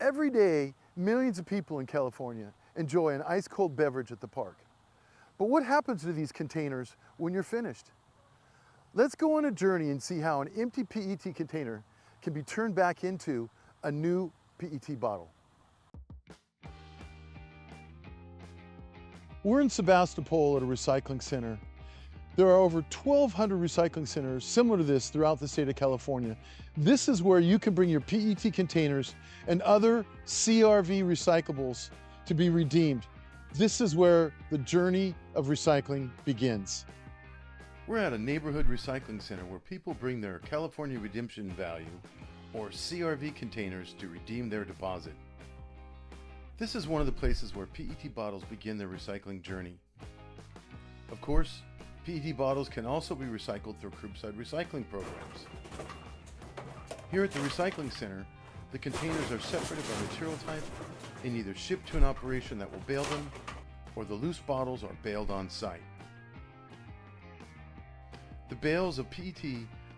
Every day, millions of people in California enjoy an ice-cold beverage at the park. But what happens to these containers when you're finished? Let's go on a journey and see how an empty PET container can be turned back into a new PET bottle. We're in Sebastopol at a recycling center. There are over 1,200 recycling centers similar to this throughout the state of California. This is where you can bring your PET containers and other CRV recyclables to be redeemed. This is where the journey of recycling begins. We're at a neighborhood recycling center where people bring their California Redemption Value, or CRV containers, to redeem their deposit. This is one of the places where PET bottles begin their recycling journey. Of course, PET bottles can also be recycled through curbside recycling programs. Here at the recycling center, the containers are separated by material type and either shipped to an operation that will bale them, or the loose bottles are baled on site. The bales of PET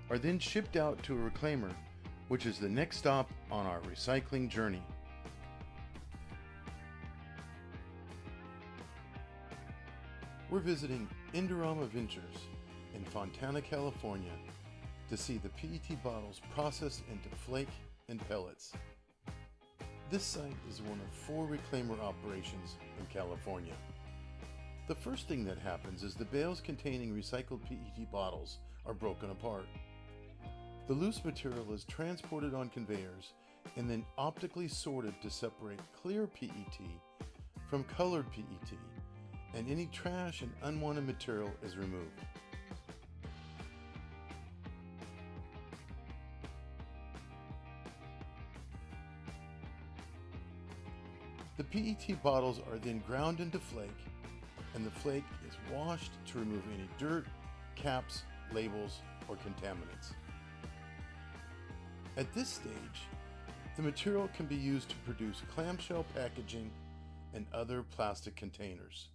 are then shipped out to a reclaimer, which is the next stop on our recycling journey. We're visiting Indorama Ventures in Fontana, California to see the PET bottles processed into flake and pellets. This site is one of 4 reclaimer operations in California. The first thing that happens is the bales containing recycled PET bottles are broken apart. The loose material is transported on conveyors and then optically sorted to separate clear PET from colored PET, and any trash and unwanted material is removed. The PET bottles are then ground into flake, and the flake is washed to remove any dirt, caps, labels, or contaminants. At this stage, the material can be used to produce clamshell packaging and other plastic containers.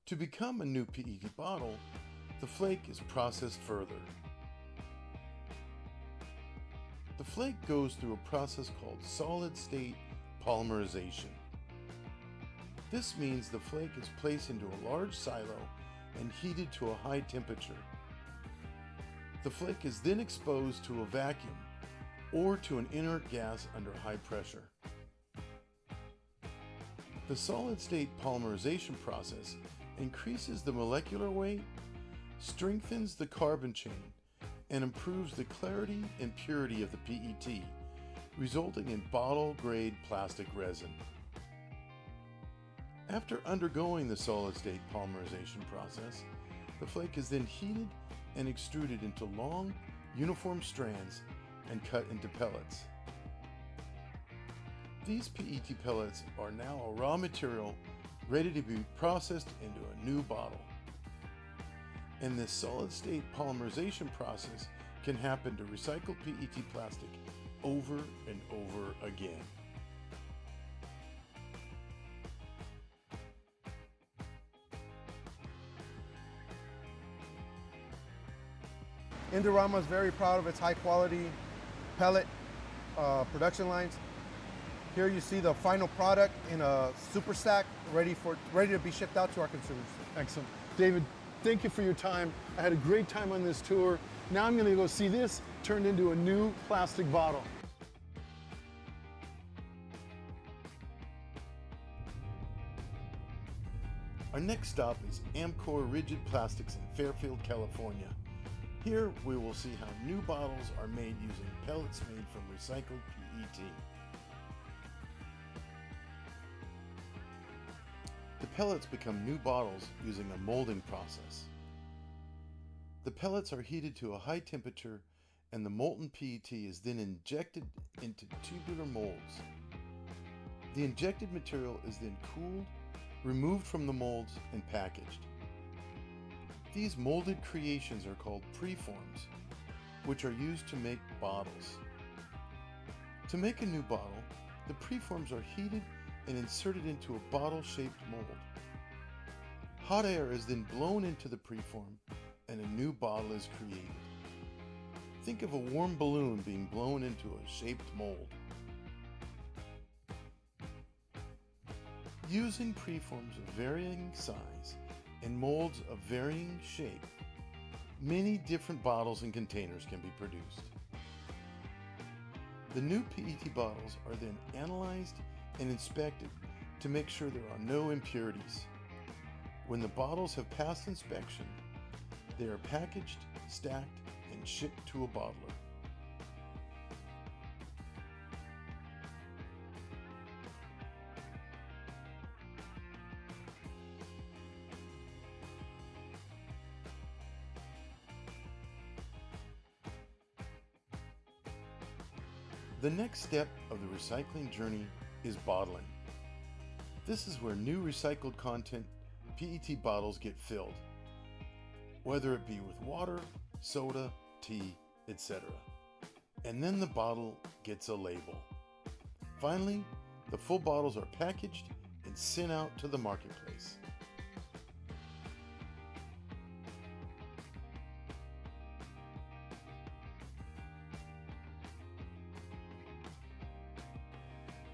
To become a new PET bottle, the flake is processed further. The flake goes through a process called solid-state polymerization. This means the flake is placed into a large silo and heated to a high temperature. The flake is then exposed to a vacuum or to an inert gas under high pressure. The solid-state polymerization process increases the molecular weight, strengthens the carbon chain, and improves the clarity and purity of the PET, resulting in bottle-grade plastic resin. After undergoing the solid-state polymerization process, the flake is then heated and extruded into long, uniform strands and cut into pellets. These PET pellets are now a raw material ready to be processed into a new bottle. And this solid-state polymerization process can happen to recycled PET plastic over and over again. Indorama is very proud of its high quality pellet production lines. Here you see the final product in a super stack ready to be shipped out to our consumers. Excellent. David, thank you for your time. I had a great time on this tour. Now I'm going to go see this turned into a new plastic bottle. Our next stop is Amcor Rigid Plastics in Fairfield, California. Here we will see how new bottles are made using pellets made from recycled PET. The pellets become new bottles using a molding process. The pellets are heated to a high temperature, and the molten PET is then injected into tubular molds. The injected material is then cooled, removed from the molds, and packaged. These molded creations are called preforms, which are used to make bottles. To make a new bottle, the preforms are heated and inserted into a bottle-shaped mold. Hot air is then blown into the preform and a new bottle is created. Think of a warm balloon being blown into a shaped mold. Using preforms of varying size and molds of varying shape, many different bottles and containers can be produced. The new PET bottles are then analyzed and inspected to make sure there are no impurities. When the bottles have passed inspection, they are packaged, stacked, and shipped to a bottler. The next step of the recycling journey is bottling. This is where new recycled content PET bottles get filled, whether it be with water, soda, tea, etc. And then the bottle gets a label. Finally, the full bottles are packaged and sent out to the marketplace.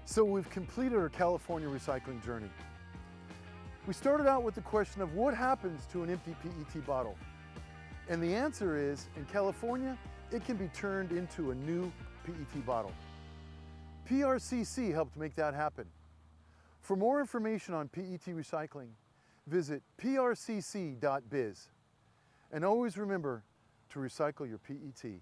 So we've completed our California recycling journey. We started out with the question of what happens to an empty PET bottle? And the answer is, in California, it can be turned into a new PET bottle. PRCC helped make that happen. For more information on PET recycling, visit prcc.biz. And always remember to recycle your PET.